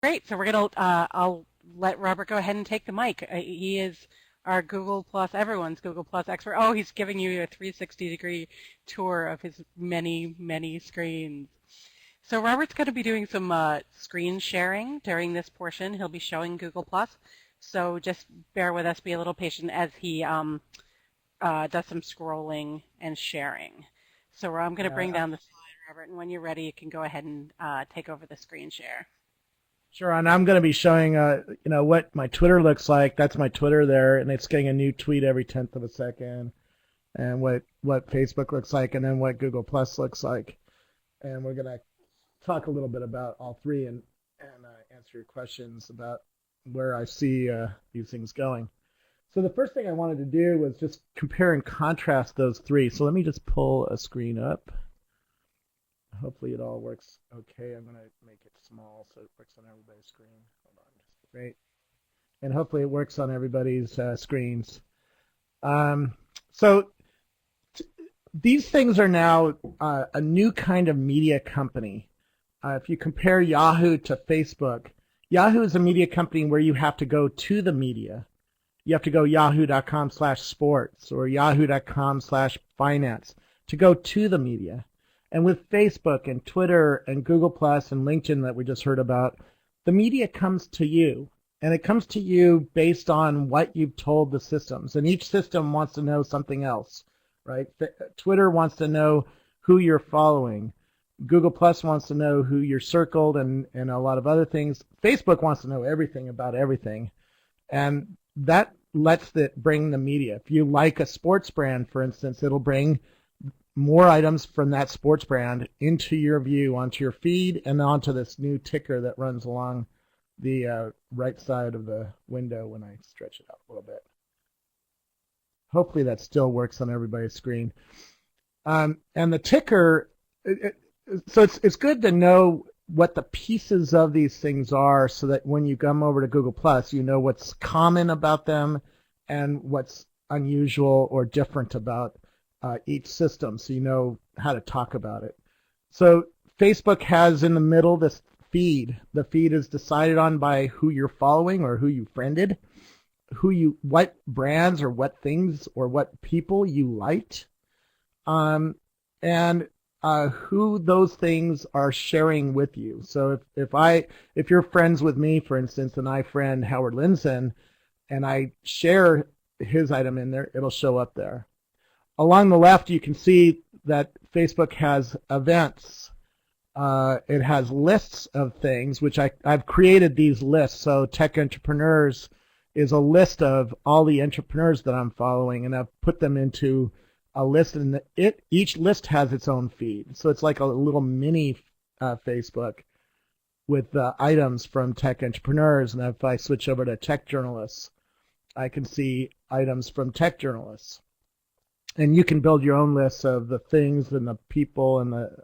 Great. So I'll let Robert go ahead and take the mic. He is our Google Plus, everyone's Google Plus expert. Oh, he's giving you a 360-degree tour of his many, many screens. So Robert's going to be doing some screen sharing during this portion. He'll be showing Google Plus. So just bear with us, be a little patient as he does some scrolling and sharing. So I'm going to bring down the slide, Robert, and when you're ready, you can go ahead and take over the screen share. Sure, and I'm going to be showing, what my Twitter looks like. That's my Twitter there, and it's getting a new tweet every 10th of a second, and what Facebook looks like, and then what Google Plus looks like. And we're going to talk a little bit about all three and answer your questions about where I see these things going. So the first thing I wanted to do was just compare and contrast those three. So let me just pull a screen up. Hopefully it all works okay. I'm going to make it small so it works on everybody's screen. Hold on, just great. And hopefully it works on everybody's screens. These things are now a new kind of media company. If you compare Yahoo to Facebook, Yahoo is a media company where you have to go to the media. You have to go yahoo.com/sports or yahoo.com/finance to go to the media. And with Facebook and Twitter and Google Plus and LinkedIn that we just heard about, the media comes to you. And it comes to you based on what you've told the systems. And each system wants to know something else, right? Twitter wants to know who you're following. Google Plus wants to know who you're circled and a lot of other things. Facebook wants to know everything about everything. And that lets it bring the media. If you like a sports brand, for instance, it'll bring more items from that sports brand into your view, onto your feed, and onto this new ticker that runs along the right side of the window when I stretch it out a little bit. Hopefully that still works on everybody's screen. And the ticker, so it's good to know what the pieces of these things are so that when you come over to Google Plus, you know what's common about them and what's unusual or different about each system, so you know how to talk about it. So Facebook has in the middle this feed. The feed is decided on by who you're following or who you friended, what brands or what things or what people you liked, and who those things are sharing with you. So if you're friends with me, for instance, and I friend Howard Lindzen, and I share his item in there, it'll show up there. Along the left, you can see that Facebook has events. It has lists of things, which I've created these lists. So Tech Entrepreneurs is a list of all the entrepreneurs that I'm following, and I've put them into a list, and each list has its own feed. So it's like a little mini Facebook with items from Tech Entrepreneurs. And if I switch over to Tech Journalists, I can see items from Tech Journalists. And you can build your own lists of the things and the people and the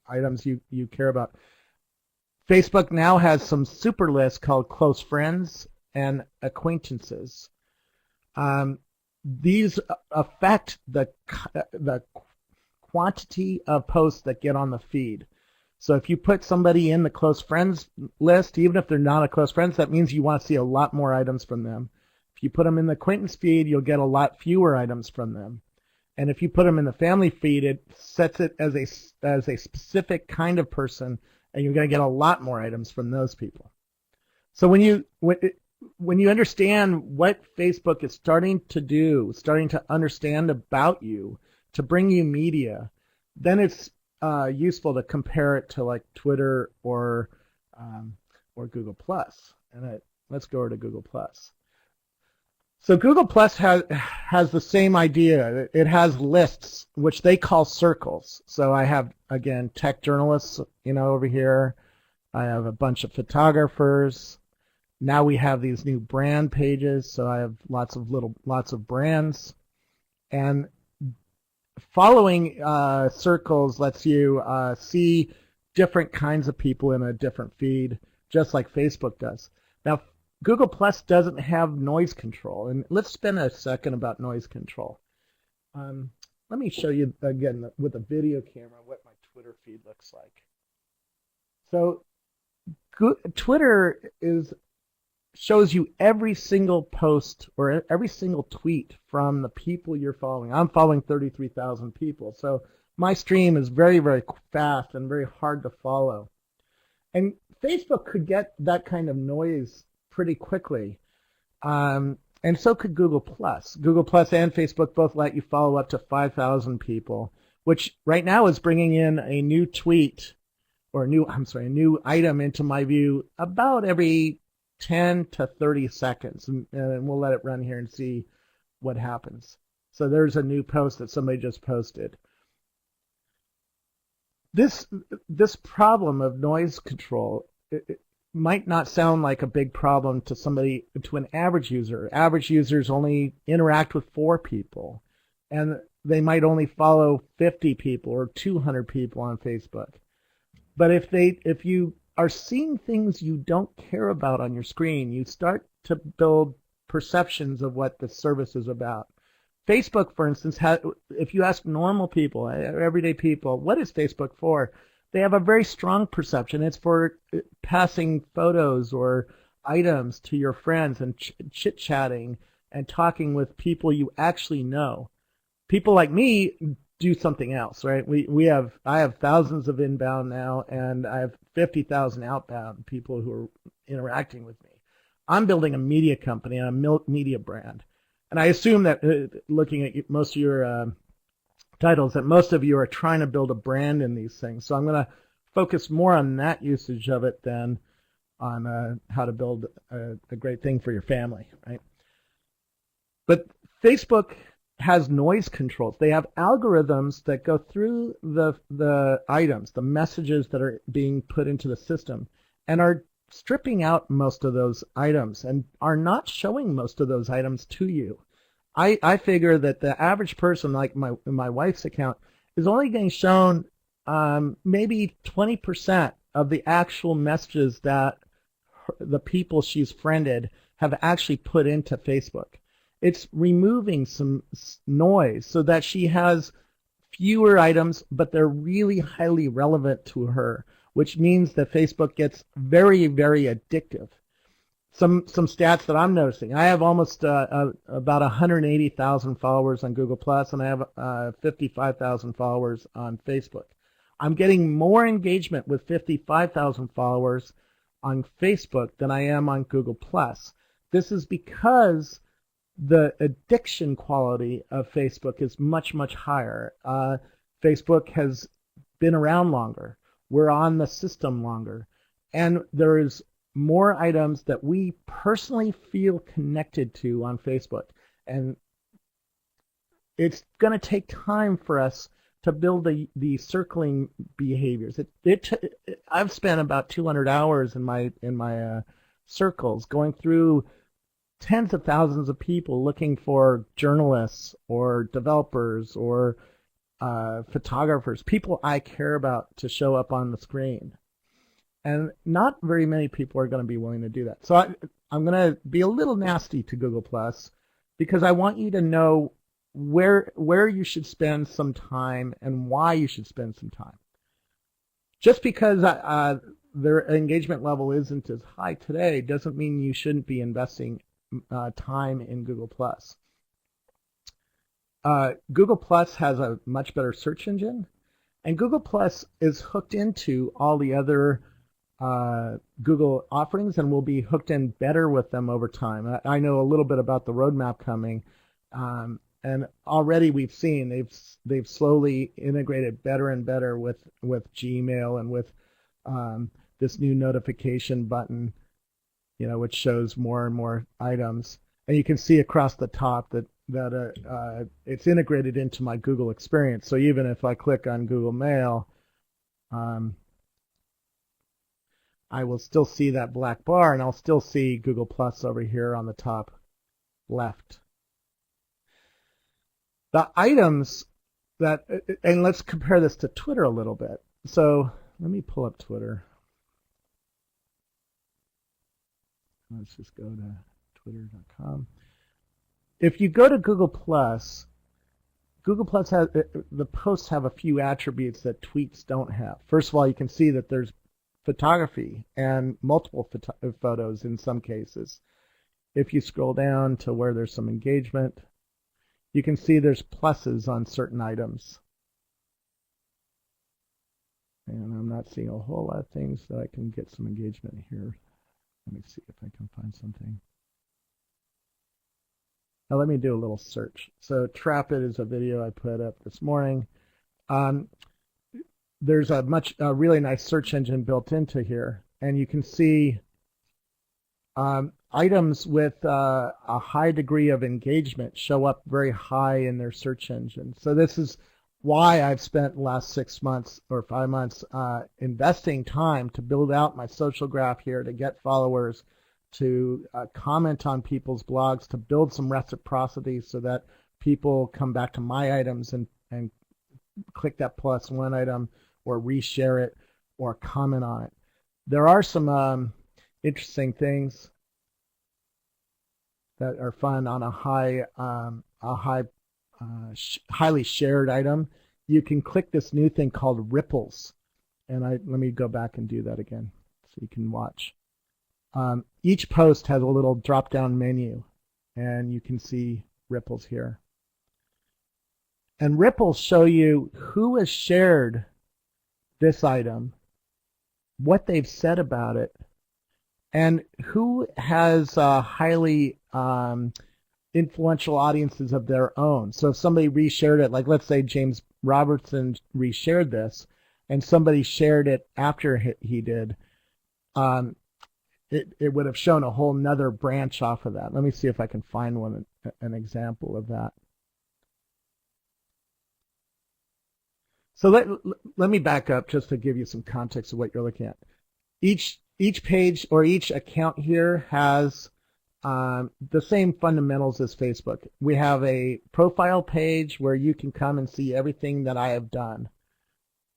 items you care about. Facebook now has some super lists called Close Friends and Acquaintances. These affect the quantity of posts that get on the feed. So if you put somebody in the Close Friends list, even if they're not a Close Friends, that means you want to see a lot more items from them. If you put them in the Acquaintance feed, you'll get a lot fewer items from them. And if you put them in the family feed, it sets it as a specific kind of person, and you're going to get a lot more items from those people. So when you understand what Facebook is starting to do, starting to understand about you, to bring you media, then it's useful to compare it to like Twitter or Google Plus. And let's go over to Google Plus. So Google Plus has the same idea. It has lists, which they call circles. So I have, again, tech journalists, over here. I have a bunch of photographers. Now we have these new brand pages. So I have lots of brands. And following circles lets you see different kinds of people in a different feed, just like Facebook does. Now, Google Plus doesn't have noise control, and let's spend a second about noise control. Let me show you again with a video camera what my Twitter feed looks like. So Twitter shows you every single post or every single tweet from the people you're following. I'm following 33,000 people, so my stream is very, very fast and very hard to follow. And Facebook could get that kind of noise pretty quickly. And so could Google Plus. Google Plus and Facebook both let you follow up to 5,000 people, which right now is bringing in a new tweet or a new item into my view about every 10 to 30 seconds. And we'll let it run here and see what happens. So there's a new post that somebody just posted. This problem of noise control, it might not sound like a big problem to an average user. Average users only interact with 4 people, and they might only follow 50 people or 200 people on Facebook. But if you are seeing things you don't care about on your screen, you start to build perceptions of what the service is about. Facebook, for instance, if you ask normal people, everyday people, what is Facebook for? They have a very strong perception. It's for passing photos or items to your friends and chit-chatting and talking with people you actually know. People like me do something else, right? I have thousands of inbound now, and I have 50,000 outbound people who are interacting with me. I'm building a media company and a media brand. And I assume that looking at most of your titles, that most of you are trying to build a brand in these things. So I'm going to focus more on that usage of it than on how to build a great thing for your family, right? But Facebook has noise controls. They have algorithms that go through the items, the messages that are being put into the system, and are stripping out most of those items and are not showing most of those items to you. I figure that the average person, like my wife's account, is only getting shown maybe 20% of the actual messages that the people she's friended have actually put into Facebook. It's removing some noise so that she has fewer items, but they're really highly relevant to her, which means that Facebook gets very, very addictive. Some stats that I'm noticing. I have almost about 180,000 followers on Google Plus, and I have 55,000 followers on Facebook. I'm getting more engagement with 55,000 followers on Facebook than I am on Google Plus. This is because the addiction quality of Facebook is much, much higher. Facebook has been around longer. We're on the system longer. And there is more items that we personally feel connected to on Facebook. And it's going to take time for us to build the circling behaviors. I've spent about 200 hours in my circles going through tens of thousands of people looking for journalists or developers or photographers, people I care about to show up on the screen. And not very many people are going to be willing to do that. So I'm going to be a little nasty to Google Plus because I want you to know where you should spend some time and why you should spend some time. Just because their engagement level isn't as high today doesn't mean you shouldn't be investing time in Google Plus. Google Plus has a much better search engine, and Google Plus is hooked into all the other Google offerings and will be hooked in better with them over time. I know a little bit about the roadmap coming, and already we've seen they've slowly integrated better and better with Gmail and with this new notification button, which shows more and more items. And you can see across the top that it's integrated into my Google experience. So even if I click on Google Mail, I will still see that black bar, and I'll still see Google Plus over here on the top left. The items and let's compare this to Twitter a little bit. So let me pull up Twitter. Let's just go to twitter.com. If you go to Google Plus has the posts have a few attributes that tweets don't have. First of all, you can see that there's photography and multiple photos in some cases. If you scroll down to where there's some engagement, you can see there's pluses on certain items. And I'm not seeing a whole lot of things that I can get some engagement here. Let me see if I can find something. Now let me do a little search. So Trap It is a video I put up this morning. There's a really nice search engine built into here, and you can see items with a high degree of engagement show up very high in their search engine. So this is why I've spent the last 6 months or 5 months investing time to build out my social graph here, to get followers, to comment on people's blogs, to build some reciprocity so that people come back to my items and click that +1 item or reshare it or comment on it. There are some interesting things that are fun on a highly shared item. You can click this new thing called ripples, and let me go back and do that again so you can watch. Each post has a little drop-down menu, and you can see ripples here. And ripples show you who has shared this item, what they've said about it, and who has highly influential audiences of their own. So if somebody reshared it, like let's say James Robertson reshared this, and somebody shared it after he did, it would have shown a whole nother branch off of that. Let me see if I can find an example of that. So let me back up just to give you some context of what you're looking at. Each page or each account here has the same fundamentals as Facebook. We have a profile page where you can come and see everything that I have done.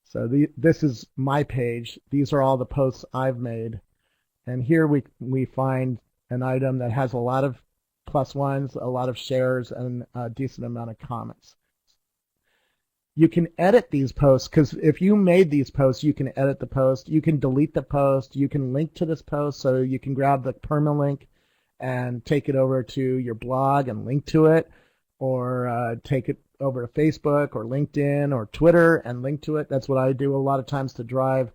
So this is my page. These are all the posts I've made. And here we find an item that has a lot of +1s, a lot of shares, and a decent amount of comments. You can edit these posts, because if you made these posts, you can edit the post. You can delete the post. You can link to this post, so you can grab the permalink and take it over to your blog and link to it, or take it over to Facebook or LinkedIn or Twitter and link to it. That's what I do a lot of times to drive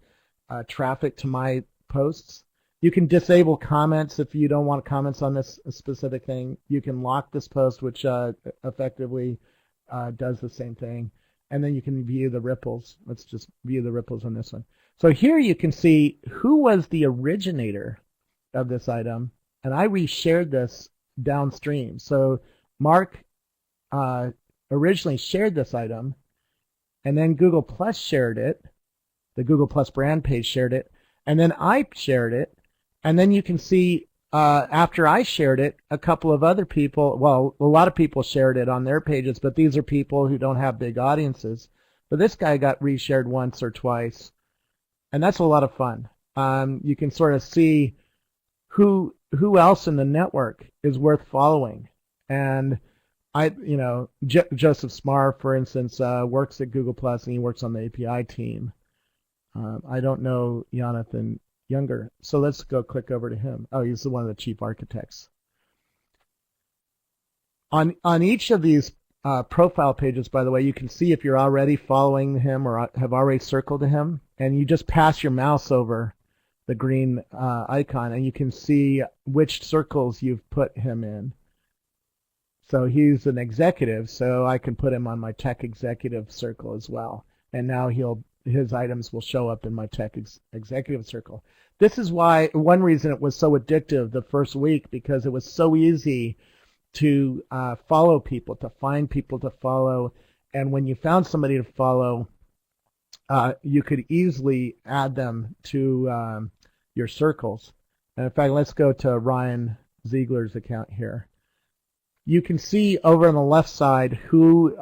traffic to my posts. You can disable comments if you don't want comments on this specific thing. You can lock this post, which effectively does the same thing. And then you can view the ripples. Let's just view the ripples on this one. So here you can see who was the originator of this item, and I reshared this downstream. So Mark originally shared this item, and then Google Plus shared it. The Google Plus brand page shared it, and then I shared it. And then you can see after I shared it, a couple of other people, well, a lot of people shared it on their pages, but these are people who don't have big audiences. But this guy got reshared once or twice, and that's a lot of fun. You can sort of see who else in the network is worth following. And Joseph Smar, for instance, works at Google Plus, and he works on the API team. I don't know Jonathan Younger, so let's go click over to him. Oh, he's one of the chief architects. On each of these profile pages, by the way, you can see if you're already following him or have already circled him, and you just pass your mouse over the green icon, and you can see which circles you've put him in. So he's an executive, so I can put him on my tech executive circle as well, and now his items will show up in my tech executive circle. This is why one reason it was so addictive the first week, because it was so easy to follow people, to find people to follow, and when you found somebody to follow, you could easily add them to your circles. And in fact, let's go to Ryan Ziegler's account here. You can see over on the left side who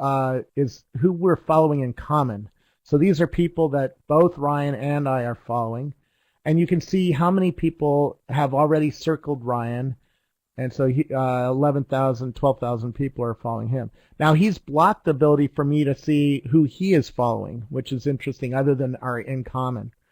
we're following in common. So these are people that both Ryan and I are following. And you can see how many people have already circled Ryan. And so 11,000, 12,000 people are following him. Now he's blocked the ability for me to see who he is following, which is interesting, other than our in common.